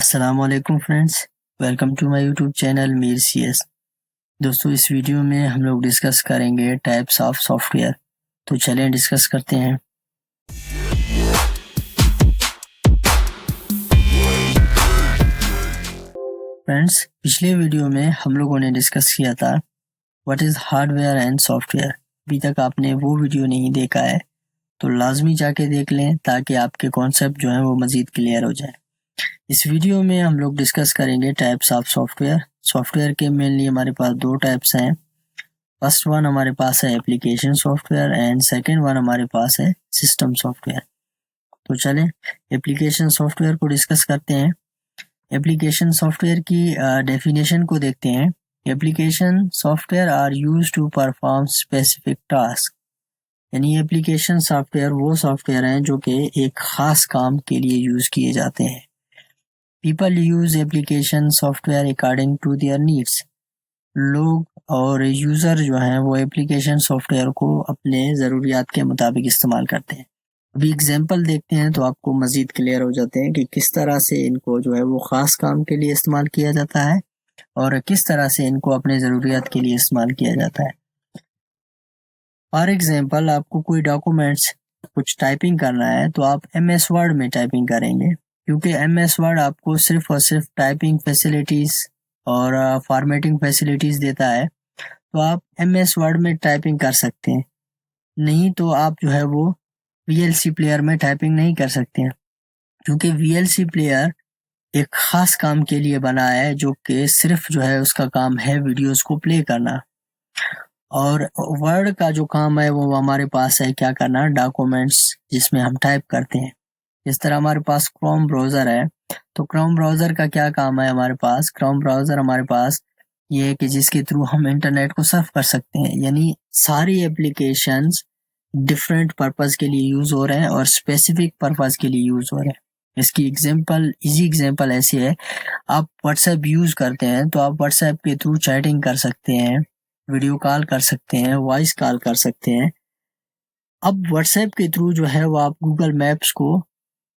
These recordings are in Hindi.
अस्सलामुअलैकुम friends, welcome to my YouTube channel Meer CS. दोस्तों, इस वीडियो में हम लोग डिस्कस करेंगे टाइप्स ऑफ सॉफ्टवेयर। तो चलें डिस्कस करते हैं। फ्रेंड्स, पिछले वीडियो में हम लोगों ने डिस्कस किया था what is hardware and software. अभी तक आपने वो वीडियो नहीं देखा है तो लाजमी जाके देख लें ताकि आपके कॉन्सेप्ट जो हैं वो मज़ीद क्लियर हो जाए। इस वीडियो में हम लोग डिस्कस करेंगे टाइप्स ऑफ सॉफ्टवेयर। सॉफ्टवेयर के मेनली हमारे पास दो टाइप्स हैं। फर्स्ट वन हमारे पास है application software and second one हमारे पास है सिस्टम सॉफ्टवेयर। तो चलें एप्लीकेशन सॉफ्टवेयर को डिस्कस करते हैं। एप्लीकेशन सॉफ्टवेयर की डेफिनेशन को देखते हैं। Application software are used to perform specific task, यानी एप्लीकेशन सॉफ्टवेयर वो सॉफ्टवेयर हैं जो कि एक ख़ास काम के लिए यूज़ किए जाते हैं। People use application software according to their needs. लोग और यूज़र जो हैं वो एप्लीकेशन सॉफ्टवेयर को अपने ज़रूरियात के मुताबिक इस्तेमाल करते हैं। अभी एग्जांपल देखते हैं तो आपको मज़ीद क्लियर हो जाते हैं कि किस तरह से इनको जो है वो ख़ास काम के लिए इस्तेमाल किया जाता है और किस तरह से इनको अपने ज़रूरियात के लिए इस्तेमाल किया जाता है। फॉर एग्जांपल, आपको कोई डॉक्यूमेंट्स कुछ टाइपिंग करना है तो आप MS वर्ड में टाइपिंग करेंगे, क्योंकि MS वर्ड आपको सिर्फ और सिर्फ टाइपिंग फैसिलिटीज़ और फॉर्मेटिंग फैसिलिटीज़ देता है। तो आप MS वर्ड में टाइपिंग कर सकते हैं, नहीं तो आप जो है वो VLC प्लेयर में टाइपिंग नहीं कर सकते हैं, क्योंकि VLC प्लेयर एक ख़ास काम के लिए बना है जो कि सिर्फ जो है उसका काम है वीडियोज़ को प्ले करना। और वर्ड का जो काम है वो हमारे पास है क्या करना, डॉक्यूमेंट्स जिसमें हम टाइप करते हैं। इस तरह हमारे पास क्रोम ब्राउज़र है, तो क्रोम ब्राउज़र का क्या काम है हमारे पास। क्रोम ब्राउज़र हमारे पास ये है कि जिसके थ्रू हम इंटरनेट को सर्फ कर सकते हैं, यानी सारी एप्लीकेशंस डिफरेंट पर्पज़ के लिए यूज़ हो रहे हैं और स्पेसिफिक पर्पज़ के लिए यूज़ हो रहे हैं। इसकी इजी एग्जांपल ऐसी है, आप व्हाट्सएप यूज़ करते हैं तो आप व्हाट्सएप के थ्रू चैटिंग कर सकते हैं, वीडियो कॉल कर सकते हैं, वॉइस कॉल कर सकते हैं। अब व्हाट्सएप के थ्रू जो है वो आप गूगल मैप्स को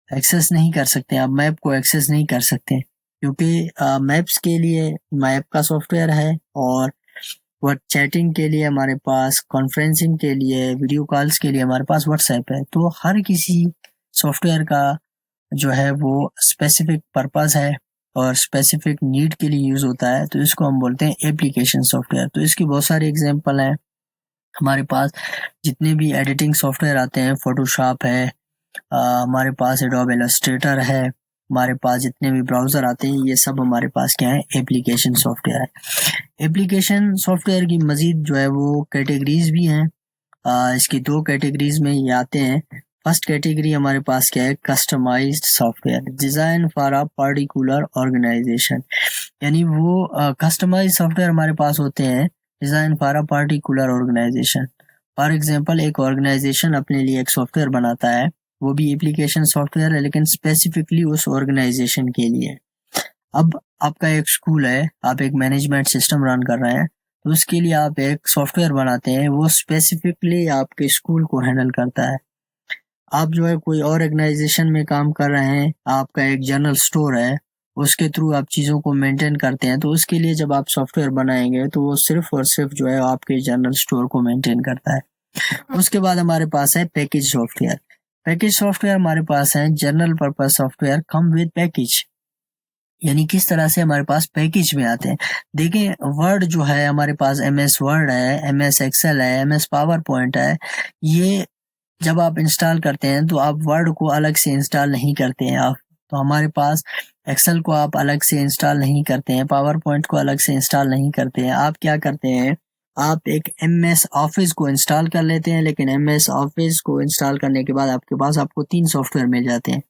एक्सेस नहीं कर सकते, आप मैप को एक्सेस नहीं कर सकते, क्योंकि मैप्स के लिए मैप का सॉफ्टवेयर है और वो चैटिंग के लिए हमारे पास, कॉन्फ्रेंसिंग के लिए, वीडियो कॉल्स के लिए हमारे पास व्हाट्सएप है। तो हर किसी सॉफ्टवेयर का जो है वो स्पेसिफिक पर्पज़ है और स्पेसिफिक नीड के लिए यूज़ होता है, तो इसको हम बोलते हैं एप्लीकेशन सॉफ्टवेयर। तो इसकी बहुत सारे एग्जांपल हैं हमारे पास। जितने भी एडिटिंग सॉफ्टवेयर आते हैं, फोटोशॉप है, हमारे पास एडोब इलस्ट्रेटर है, हमारे पास जितने भी ब्राउज़र आते हैं ये सब हमारे पास क्या है, एप्लीकेशन सॉफ्टवेयर है। एप्लीकेशन सॉफ्टवेयर की मज़ीद जो है वो कैटेगरीज भी हैं। इसकी दो कैटेगरीज में ये आते हैं। फर्स्ट कैटेगरी हमारे पास क्या है, customized software designed for a particular organization, यानी वो कस्टमाइज्ड सॉफ्टवेयर हमारे पास होते हैं design for a particular organization. For example, एक ऑर्गेनाइजेशन अपने लिए एक सॉफ्टवेयर बनाता है, वो भी एप्लीकेशन सॉफ्टवेयर है लेकिन स्पेसिफिकली उस ऑर्गेनाइजेशन के लिए। अब आपका एक स्कूल है, आप एक मैनेजमेंट सिस्टम रन कर रहे हैं, तो उसके लिए आप एक सॉफ्टवेयर बनाते हैं, वो स्पेसिफिकली आपके स्कूल को हैंडल करता है। आप जो है कोई और ऑर्गेनाइजेशन में काम कर रहे हैं, आपका एक जनरल स्टोर है, उसके थ्रू आप चीज़ों को मेंटेन करते हैं, तो उसके लिए जब आप सॉफ्टवेयर बनाएंगे तो वो सिर्फ और सिर्फ जो है आपके जनरल स्टोर को मेंटेन करता है। उसके बाद हमारे पास है पैकेज सॉफ्टवेयर। पैकेज सॉफ्टवेयर हमारे पास है general purpose software come with package, यानी किस तरह से हमारे पास पैकेज में आते हैं। देखें, वर्ड जो है हमारे पास MS वर्ड है, MS एक्सेल है, MS पावर पॉइंट है। ये जब आप इंस्टॉल करते हैं तो आप वर्ड को अलग से इंस्टॉल नहीं करते हैं आप, तो हमारे पास एक्सेल को आप अलग से इंस्टॉल नहीं करते हैं, पावर पॉइंट को अलग से इंस्टॉल नहीं करते हैं। आप क्या करते हैं, आप एक MS ऑफिस को इंस्टॉल कर लेते हैं, लेकिन MS ऑफिस को इंस्टॉल करने के बाद आपके पास आपको 3 सॉफ्टवेयर मिल जाते हैं।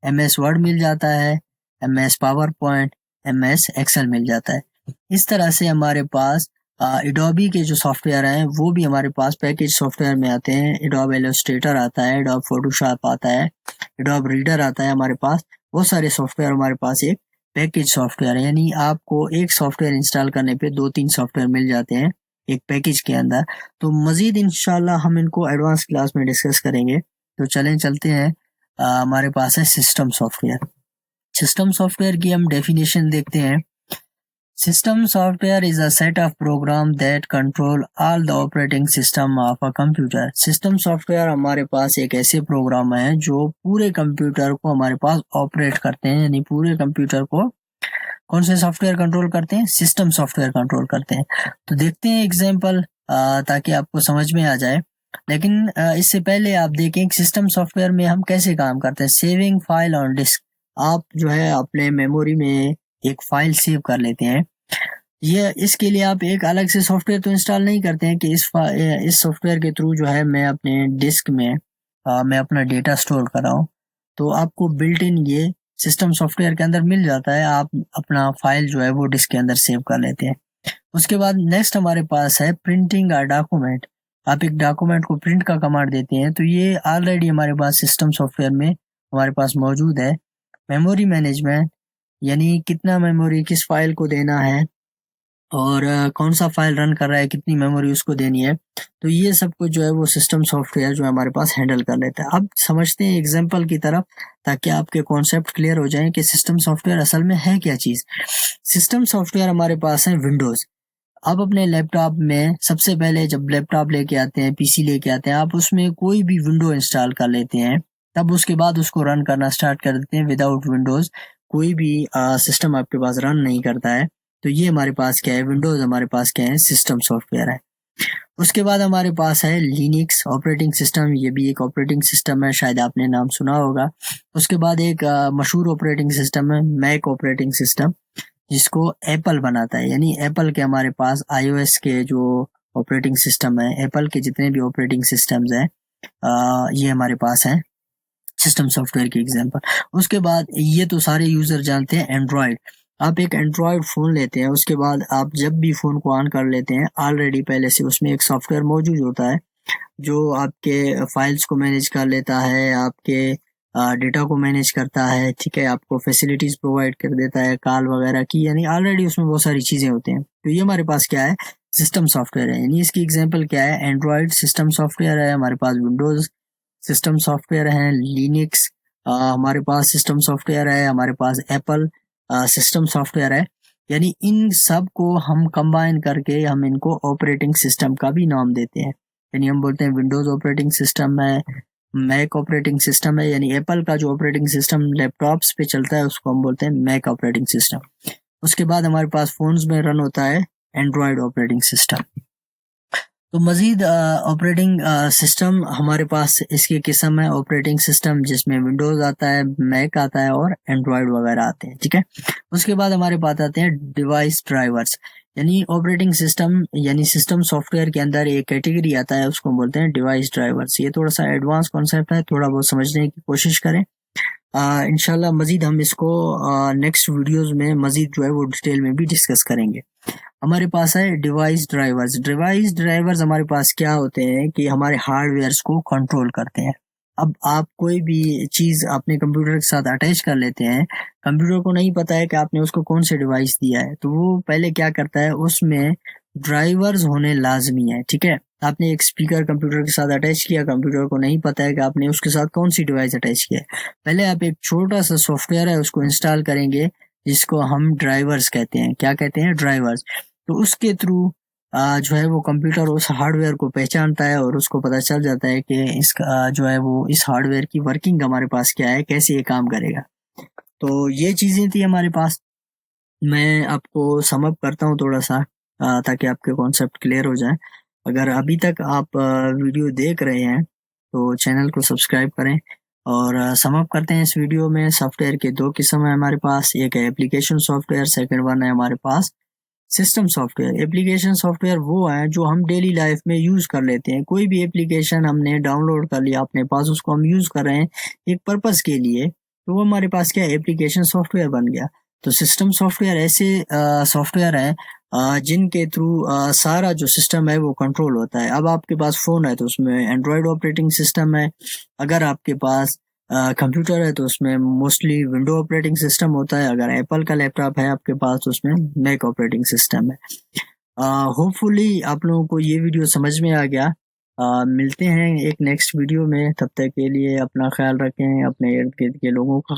MS वर्ड मिल जाता है, MS PowerPoint, MS Excel मिल जाता है। इस तरह से हमारे पास एडोबी के जो सॉफ्टवेयर हैं वो भी हमारे पास पैकेज सॉफ्टवेयर में आते हैं। एडोब इलस्ट्रेटर आता है, एडोब फोटोशॉप आता है, एडोब रीडर आता है। हमारे पास बहुत सारे सॉफ्टवेयर हमारे पास एक पैकेज सॉफ्टवेयर है, यानी आपको एक सॉफ्टवेयर इंस्टॉल करने पे 2-3 सॉफ्टवेयर मिल जाते हैं एक पैकेज के अंदर। तो मज़ीद इंशाल्लाह हम इनको एडवांस क्लास में डिस्कस करेंगे। तो चलते हैं। हमारे पास है सिस्टम सॉफ्टवेयर। सिस्टम सॉफ्टवेयर की हम डेफिनेशन देखते हैं। System software is a set of program that control all the operating system of a computer. System software हमारे पास एक ऐसे प्रोग्राम है जो पूरे कंप्यूटर को हमारे पास ऑपरेट करते हैं, यानी पूरे कंप्यूटर को कौन से सॉफ्टवेयर कंट्रोल करते हैं? सिस्टम सॉफ्टवेयर कंट्रोल करते हैं। तो देखते हैं एग्जांपल ताकि आपको समझ में आ जाए। लेकिन इससे पहले आप देखें सिस्टम सॉफ्टवेयर में हम कैसे काम करते हैं। सेविंग फाइल ऑन डिस्क, आप जो है अपने मेमोरी में एक फाइल सेव कर लेते हैं। ये इसके लिए आप एक अलग से सॉफ्टवेयर तो इंस्टॉल नहीं करते हैं कि इस सॉफ्टवेयर के थ्रू जो है मैं अपने डिस्क में मैं अपना डेटा स्टोर कर रहा हूँ। तो आपको बिल्ट इन ये सिस्टम सॉफ्टवेयर के अंदर मिल जाता है, आप अपना फाइल जो है वो डिस्क के अंदर सेव कर लेते हैं। उसके बाद नेक्स्ट हमारे पास है प्रिंटिंग अ डॉक्यूमेंट। आप एक डॉक्यूमेंट को प्रिंट का कमांड देते हैं, तो ये ऑलरेडी हमारे पास सिस्टम सॉफ्टवेयर में हमारे पास मौजूद है। मेमोरी मैनेजमेंट, यानी कितना मेमोरी किस फाइल को देना है और कौन सा फाइल रन कर रहा है, कितनी मेमोरी उसको देनी है, तो ये सब कुछ जो है वो सिस्टम सॉफ्टवेयर जो है हमारे पास हैंडल कर लेता है। अब समझते हैं एग्जांपल की तरफ ताकि आपके कॉन्सेप्ट क्लियर हो जाएं कि सिस्टम सॉफ्टवेयर असल में है क्या चीज़। सिस्टम सॉफ्टवेयर हमारे पास है विंडोज़। आप अपने लैपटॉप में सबसे पहले जब लैपटॉप लेके आते हैं, पीसी लेके आते हैं, आप उसमें कोई भी विंडो इंस्टॉल कर लेते हैं, तब उसके बाद उसको रन करना स्टार्ट कर देते हैं। विदाउट विंडोज़ कोई भी सिस्टम आपके पास रन नहीं करता है। तो ये हमारे पास क्या है, विंडोज़ हमारे पास क्या है, सिस्टम सॉफ्टवेयर है। उसके बाद हमारे पास है लिनक्स ऑपरेटिंग सिस्टम, ये भी एक ऑपरेटिंग सिस्टम है, शायद आपने नाम सुना होगा। उसके बाद एक मशहूर ऑपरेटिंग सिस्टम है मैक ऑपरेटिंग सिस्टम, जिसको एप्पल बनाता है, यानी एप्पल के हमारे पास iOS के जो ऑपरेटिंग सिस्टम है, एप्पल के जितने भी ऑपरेटिंग सिस्टम्स हैं ये हमारे पास हैं सिस्टम सॉफ्टवेयर की एग्जांपल। उसके बाद ये तो सारे यूज़र जानते हैं एंड्रॉयड। आप एक एंड्रॉयड फ़ोन लेते हैं, उसके बाद आप जब भी फ़ोन को ऑन कर लेते हैं, ऑलरेडी पहले से उसमें एक सॉफ्टवेयर मौजूद होता है जो आपके फाइल्स को मैनेज कर लेता है, आपके डेटा को मैनेज करता है, ठीक है, आपको फैसिलिटीज़ प्रोवाइड कर देता है कॉल वगैरह की, यानी ऑलरेडी उसमें बहुत सारी चीज़ें होती हैं। तो ये हमारे पास क्या है, सिस्टम सॉफ्टवेयर है। यानी इसकी एग्जांपल क्या है, एंड्रॉयड सिस्टम सॉफ्टवेयर है, हमारे पास विंडोज़ सिस्टम सॉफ्टवेयर है, लिनक्स हमारे पास सिस्टम सॉफ्टवेयर है, हमारे पास एप्पल सिस्टम सॉफ्टवेयर है। यानी इन सब को हम कंबाइन करके हम इनको ऑपरेटिंग सिस्टम का भी नाम देते हैं। यानी हम बोलते हैं विंडोज़ ऑपरेटिंग सिस्टम है, मैक ऑपरेटिंग सिस्टम है, यानी एप्पल का जो ऑपरेटिंग सिस्टम लैपटॉप्स पे चलता है उसको हम बोलते हैं मैक ऑपरेटिंग सिस्टम। उसके बाद हमारे पास फ़ोन्स में रन होता है एंड्रॉयड ऑपरेटिंग सिस्टम। तो मज़ीद ऑपरेटिंग सिस्टम हमारे पास इसके किस्म है ऑपरेटिंग सिस्टम, जिसमें विंडोज़ आता है, मैक आता है और एंड्रॉयड वगैरह आते हैं, ठीक है। उसके बाद हमारे पास आते हैं डिवाइस ड्राइवर्स, यानी ऑपरेटिंग सिस्टम यानी सिस्टम सॉफ्टवेयर के अंदर एक कैटेगरी आता है, उसको बोलते हैं डिवाइस ड्राइवर्स। ये थोड़ा सा एडवांस कॉन्सेप्ट है, थोड़ा बहुत समझने की कोशिश करें। इंशाल्लाह मज़ीद हम इसको नेक्स्ट वीडियोज़ में मज़ीद जो है वो डिटेल में भी डिस्कस करेंगे। हमारे पास है डिवाइस ड्राइवर्स। डिवाइस ड्राइवर्स हमारे पास क्या होते हैं कि हमारे हार्डवेयर्स को कंट्रोल करते हैं। अब आप कोई भी चीज़ अपने कंप्यूटर के साथ अटैच कर लेते हैं, कंप्यूटर को नहीं पता है कि आपने उसको कौन से डिवाइस दिया है, तो वो पहले क्या करता है, उसमें ड्राइवर्स होने लाजमी है, ठीक है। आपने एक स्पीकर कंप्यूटर के साथ अटैच किया, कंप्यूटर को नहीं पता है कि आपने उसके साथ कौन सी डिवाइस अटैच किया है। पहले आप एक छोटा सा सॉफ्टवेयर है उसको इंस्टॉल करेंगे, जिसको हम ड्राइवर्स कहते हैं। क्या कहते हैं? ड्राइवर्स। तो उसके थ्रू जो है वो कंप्यूटर उस हार्डवेयर को पहचानता है और उसको पता चल जाता है कि इसका जो है वो इस हार्डवेयर की वर्किंग हमारे पास क्या है, कैसे ये काम करेगा। तो ये चीज़ें थी हमारे पास। मैं आपको सम अप करता हूँ थोड़ा सा ताकि आपके कॉन्सेप्ट क्लियर हो जाए। अगर अभी तक आप वीडियो देख रहे हैं तो चैनल को सब्सक्राइब करें। और सम अप करते हैं इस वीडियो में। सॉफ्टवेयर के दो किस्म है हमारे पास, एक है एप्लीकेशन सॉफ्टवेयर, सेकंड वन है हमारे पास सिस्टम सॉफ्टवेयर। एप्लीकेशन सॉफ्टवेयर वो है जो हम डेली लाइफ में यूज़ कर लेते हैं। कोई भी एप्लीकेशन हमने डाउनलोड कर लिया अपने पास, उसको हम यूज़ कर रहे हैं एक पर्पज़ के लिए, तो वो हमारे पास क्या है, एप्लीकेशन सॉफ्टवेयर बन गया। तो सिस्टम सॉफ्टवेयर ऐसे सॉफ्टवेयर है जिनके थ्रू सारा जो सिस्टम है वो कंट्रोल होता है। अब आपके पास फ़ोन है तो उसमें एंड्रॉयड ऑपरेटिंग सिस्टम है, अगर आपके पास कंप्यूटर है तो उसमें मोस्टली विंडो ऑपरेटिंग सिस्टम होता है, अगर एप्पल का लैपटॉप है आपके पास तो उसमें मैक ऑपरेटिंग सिस्टम है। होपफुली आप लोगों को ये वीडियो समझ में आ गया। मिलते हैं एक नेक्स्ट वीडियो में, तब तक के लिए अपना ख्याल रखें, अपने इर्द गिर्द के लोगों का